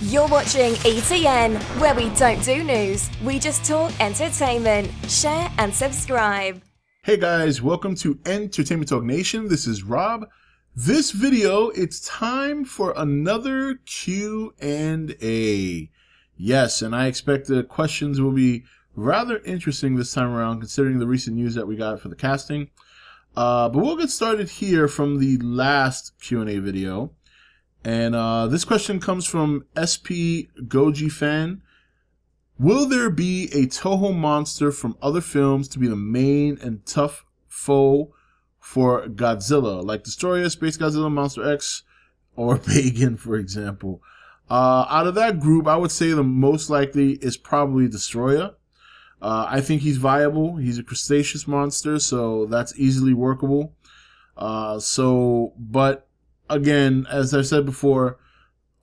You're watching E.T.N, where we don't do news, we just talk entertainment. Share and subscribe. Hey guys, welcome to Entertainment Talk Nation. This is Rob. This video, it's time for another Q&A. Yes, and I expect the questions will be rather interesting this time around, considering the recent news that we got for the casting. But we'll get started here from the last Q&A video. And this question comes from SP Goji Fan. Will there be a Toho monster from other films to be the main and tough foe for Godzilla, like Destroyer, Space Godzilla, Monster X, or Pagan, for example? Out of that group, I would say the most likely is probably Destroyer. I think he's viable. He's a crustaceous monster, so that's easily workable. But again, as I said before,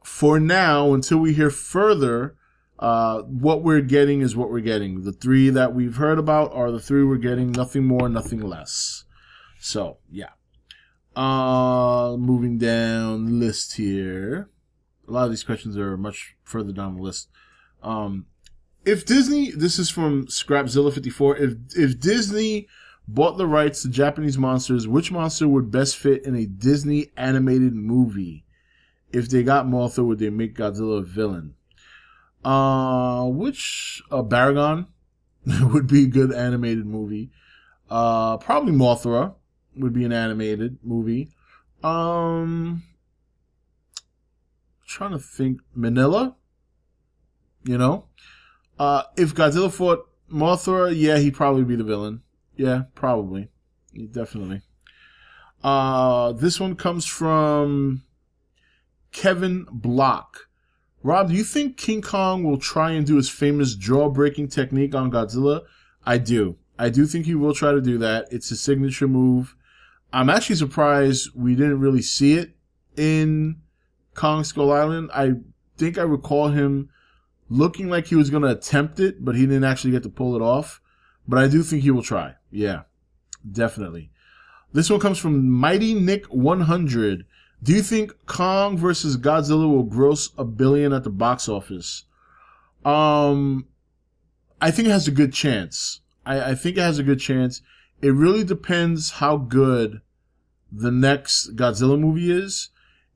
for now, until we hear further, what we're getting is what we're getting. The three that we've heard about are the three we're getting, nothing more, nothing less. So, yeah. Moving down the list here. A lot of these questions are much further down the list. If Disney, this is from Scrapzilla54, if Disney bought the rights to Japanese monsters, which monster would best fit in a Disney animated movie? If they got Mothra, would they make Godzilla a villain? Baragon would be a good animated movie. Probably Mothra would be an animated movie. Trying to think. Manila? You know? If Godzilla fought Mothra, yeah, he'd probably be the villain. Yeah, probably. Definitely. This one comes from Kevin Block. Rob, do you think King Kong will try and do his famous jaw-breaking technique on Godzilla? I do. I do think he will try to do that. It's his signature move. I'm actually surprised we didn't really see it in Kong Skull Island. I think I recall him looking like he was going to attempt it, but he didn't actually get to pull it off. But I do think he will try. Yeah, definitely. This one comes from Mighty Nick 100. Do you think Kong versus Godzilla will gross $1 billion at the box office? I think it has a good chance. I think it has a good chance. It really depends how good the next Godzilla movie is.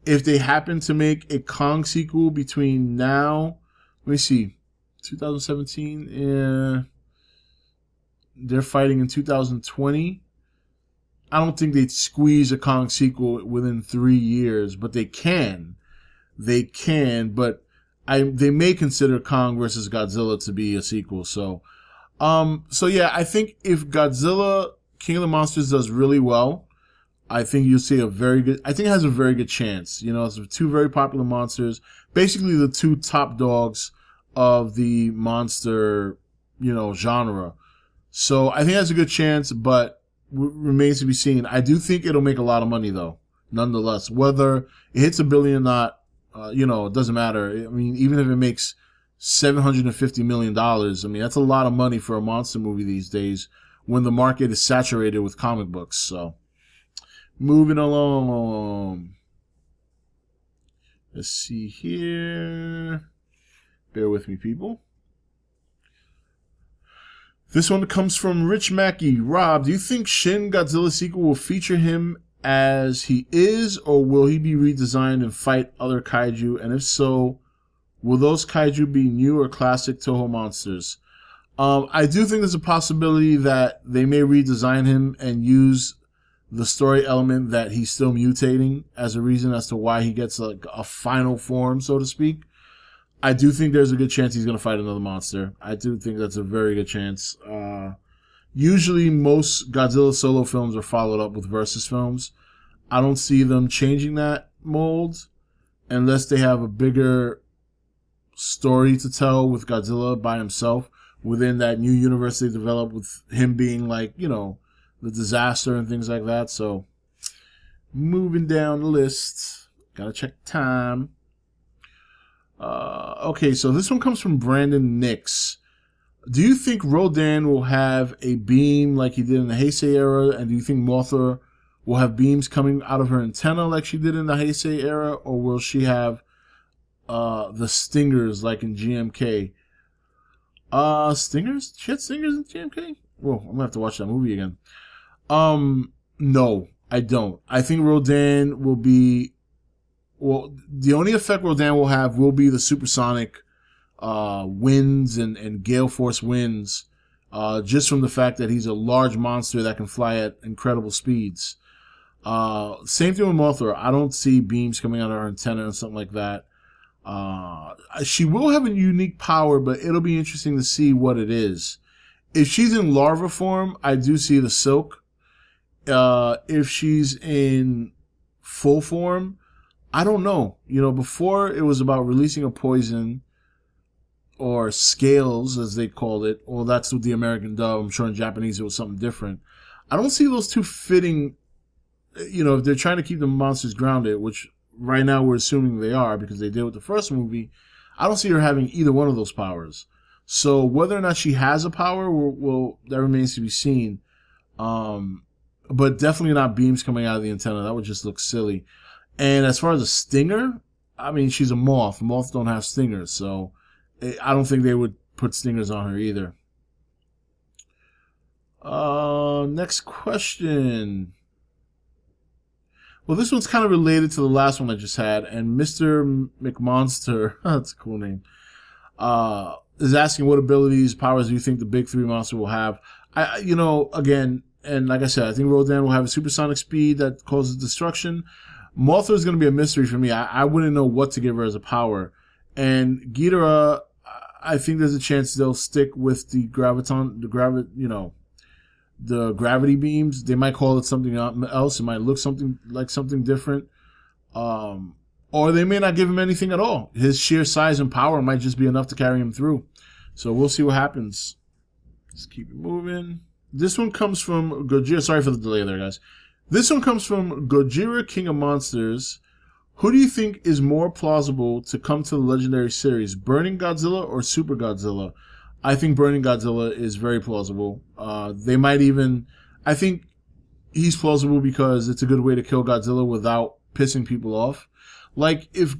If they happen to make a Kong sequel between now, let me see, 2017, yeah. They're fighting in 2020. I don't think they'd squeeze a Kong sequel within 3 years, but they can. They can, but they may consider Kong versus Godzilla to be a sequel. So yeah, I think if Godzilla King of the Monsters does really well, I think you'll see I think it has a very good chance. You know, it's two very popular monsters, basically the two top dogs of the monster, genre. So I think that's a good chance, but remains to be seen. I do think it'll make a lot of money, though, nonetheless. Whether it hits $1 billion or not, it doesn't matter. I mean, even if it makes $750 million, I mean, that's a lot of money for a monster movie these days when the market is saturated with comic books. So, moving along. Let's see here. Bear with me, people. This one comes from Rich Mackey. Rob, do you think Shin Godzilla sequel will feature him as he is, or will he be redesigned and fight other kaiju? And if so, will those kaiju be new or classic Toho monsters? I do think there's a possibility that they may redesign him and use the story element that he's still mutating as a reason as to why he gets like a final form, so to speak. I do think there's a good chance he's going to fight another monster. I do think that's a very good chance. Usually most Godzilla solo films are followed up with versus films. I don't see them changing that mold unless they have a bigger story to tell with Godzilla by himself within that new universe they developed with him being like, the disaster and things like that. So moving down the list, gotta check time. Okay, so this one comes from Brandon Nix. Do you think Rodan will have a beam like he did in the Heisei era? And do you think Mothra will have beams coming out of her antenna like she did in the Heisei era? Or will she have the stingers like in GMK. Stingers? She had stingers in GMK? Well, I'm gonna have to watch that movie again. No, I don't. I think Rodan will be, well, the only effect Rodan will have will be the supersonic winds and gale force winds, just from the fact that he's a large monster that can fly at incredible speeds. Same thing with Mothra. I don't see beams coming out of her antenna or something like that. She will have a unique power, but it'll be interesting to see what it is. If she's in larva form, I do see the silk. If she's in full form, I don't know. Before it was about releasing a poison, or scales, as they called it. Well, that's what the American dub. I'm sure in Japanese it was something different. I don't see those two fitting, if they're trying to keep the monsters grounded, which right now we're assuming they are because they did with the first movie. I don't see her having either one of those powers. So whether or not she has a power, that remains to be seen. But definitely not beams coming out of the antenna. That would just look silly. And as far as a stinger, I mean, she's a moth. Moths don't have stingers, so I don't think they would put stingers on her either. Next question. Well, this one's kind of related to the last one I just had, and Mr. McMonster, that's a cool name, is asking what abilities, powers do you think the big three monster will have? Again, and like I said, I think Rodan will have a supersonic speed that causes destruction. Mothra is going to be a mystery for me. I wouldn't know what to give her as a power. And Ghidorah, I think there's a chance they'll stick with the the gravity beams. They might call it something else. It might look something different. Or they may not give him anything at all. His sheer size and power might just be enough to carry him through. So we'll see what happens. Let's keep it moving. This one comes from Gojira. Sorry for the delay there, guys. This one comes from Gojira, King of Monsters. Who do you think is more plausible to come to the Legendary series, Burning Godzilla or Super Godzilla? I think Burning Godzilla is very plausible. They might even... I think he's plausible because it's a good way to kill Godzilla without pissing people off. Like, if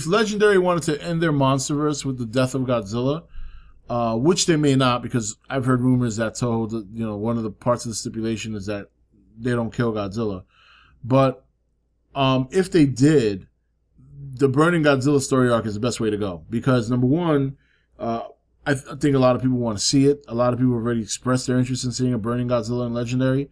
Legendary wanted to end their Monsterverse with the death of Godzilla, which they may not, because I've heard rumors that Toho, one of the parts of the stipulation is that they don't kill Godzilla. But if they did, the Burning Godzilla story arc is the best way to go. Because, number one, I think a lot of people want to see it. A lot of people have already expressed their interest in seeing a Burning Godzilla in Legendary.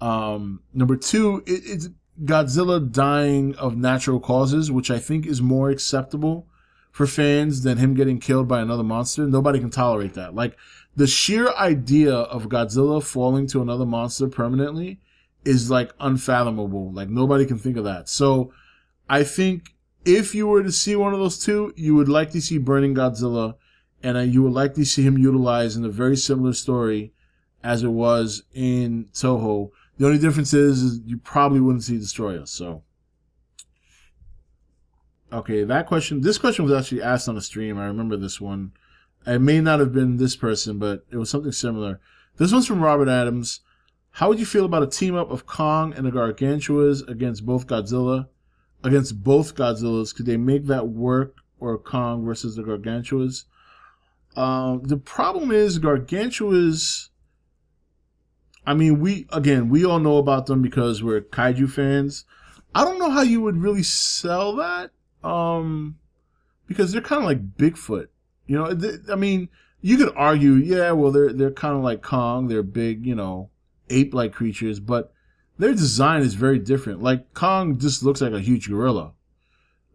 Number two, it's Godzilla dying of natural causes, which I think is more acceptable for fans than him getting killed by another monster. Nobody can tolerate that. Like, the sheer idea of Godzilla falling to another monster permanently is, like, unfathomable. Like, nobody can think of that. So, I think if you were to see one of those two, you would likely see Burning Godzilla, and you would likely see him utilized in a very similar story as it was in Toho. The only difference is you probably wouldn't see Destroyer, so... Okay, this question was actually asked on a stream. I remember this one. It may not have been this person, but it was something similar. This one's from Robert Adams. How would you feel about a team-up of Kong and the Gargantuas against both Godzillas? Could they make that work, or Kong versus the Gargantuas? The problem is Gargantuas... I mean, we all know about them because we're kaiju fans. I don't know how you would really sell that. Because they're kind of like Bigfoot, I mean, you could argue, yeah, well, they're kind of like Kong. They're big, ape-like creatures, but their design is very different. Like, Kong just looks like a huge gorilla.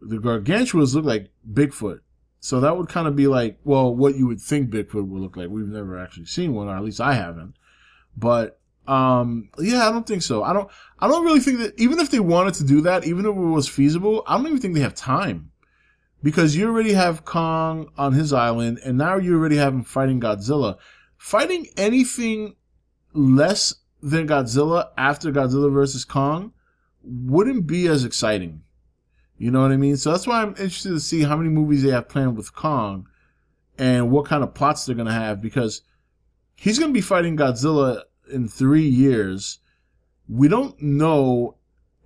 The Gargantuas look like Bigfoot. So that would kind of be like, well, what you would think Bigfoot would look like. We've never actually seen one, or at least I haven't. But, yeah, I don't think so. I don't really think that, even if they wanted to do that, even if it was feasible, I don't even think they have time. Because you already have Kong on his island, and now you already have him fighting Godzilla. Fighting anything less than Godzilla after Godzilla versus Kong wouldn't be as exciting. You know what I mean? So that's why I'm interested to see how many movies they have planned with Kong and what kind of plots they're going to have, because he's going to be fighting Godzilla in 3 years. We don't know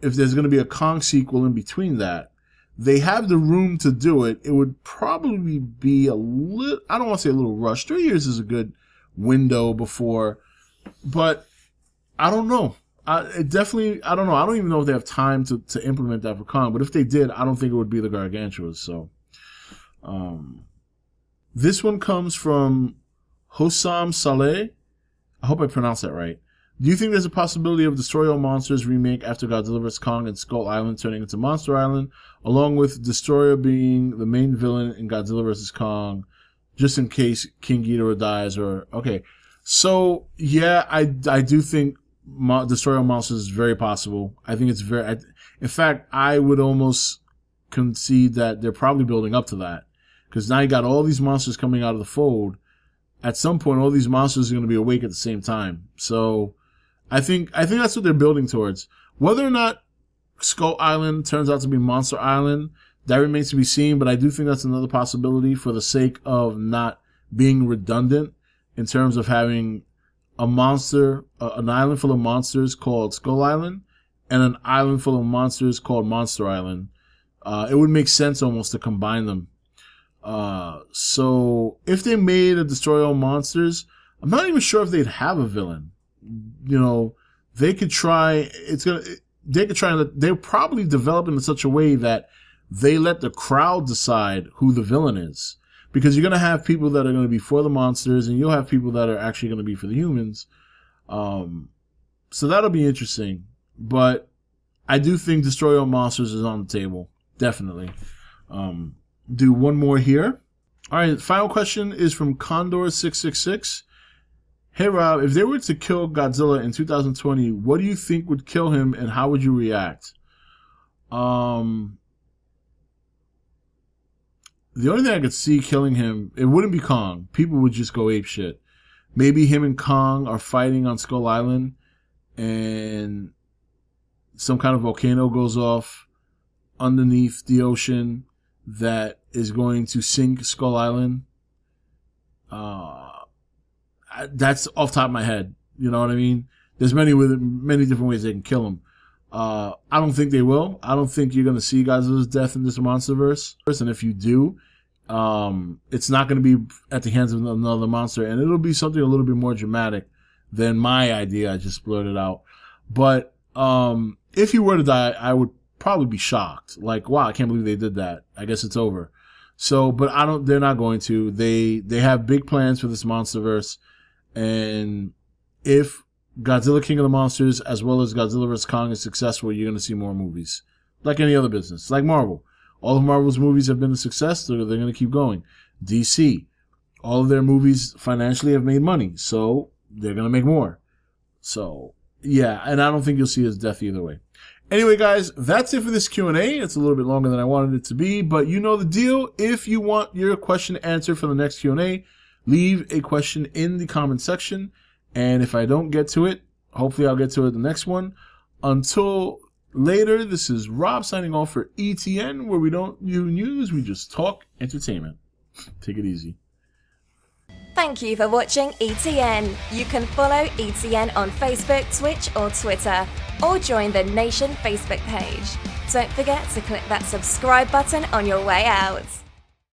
if there's going to be a Kong sequel in between that. they have the room to do it. It would probably be a little, I don't want to say a little rush. 3 years is a good window before, but I don't know. I don't know. I don't even know if they have time to implement that for Kong, but if they did, I don't think it would be the Gargantuas. So, this one comes from Hossam Saleh. I hope I pronounced that right. Do you think there's a possibility of Destroy All Monsters remake after Godzilla vs. Kong and Skull Island turning into Monster Island, along with Destroyer being the main villain in Godzilla vs. Kong, just in case King Ghidorah dies? Or okay, so yeah, I do think Destroy All Monsters is very possible. I think it's very. In fact, I would almost concede that they're probably building up to that, because now you got all these monsters coming out of the fold. At some point, all these monsters are going to be awake at the same time. So, I think that's what they're building towards. Whether or not Skull Island turns out to be Monster Island, that remains to be seen. But I do think that's another possibility for the sake of not being redundant in terms of having a monster, an island full of monsters called Skull Island, and an island full of monsters called Monster Island. It would make sense almost to combine them. So if they made a Destroy All Monsters, I'm not even sure if they'd have a villain. You know, they could try. They'll probably develop it in such a way that they let the crowd decide who the villain is, because you're going to have people that are going to be for the monsters, and you'll have people that are actually going to be for the humans. So that'll be interesting. But I do think Destroy All Monsters is on the table, definitely. Do one more here. All right, final question is from Condor666. Hey Rob, if they were to kill Godzilla in 2020, what do you think would kill him, and how would you react? The only thing I could see killing him, it wouldn't be Kong. People would just go ape shit. Maybe him and Kong are fighting on Skull Island, and some kind of volcano goes off underneath the ocean that is going to sink Skull Island. That's off the top of my head. You know what I mean? There's many different ways they can kill him. I don't think they will. I don't think you're going to see Godzilla's death in this monsterverse. And if you do, it's not going to be at the hands of another monster, and it'll be something a little bit more dramatic than my idea I just blurted out. But if he were to die, I would probably be shocked. Like, wow, I can't believe they did that. I guess it's over. So, but they're not going to. They have big plans for this monsterverse, and if Godzilla King of the Monsters as well as Godzilla vs. Kong is successful, you're going to see more movies. Like any other business. Like Marvel. All of Marvel's movies have been a success, so they're going to keep going. DC. All of their movies financially have made money, so they're going to make more. So, yeah, and I don't think you'll see his death either way. Anyway, guys, that's it for this Q&A. It's a little bit longer than I wanted it to be, but you know the deal. If you want your question answered for the next Q&A, leave a question in the comment section. And if I don't get to it, hopefully I'll get to it the next one. Until later, this is Rob signing off for E.T.N, where we don't do news, we just talk entertainment. Take it easy. Thank you for watching E.T.N. You can follow E.T.N on Facebook, Twitch or Twitter, or join the Nation Facebook page. Don't forget to click that subscribe button on your way out.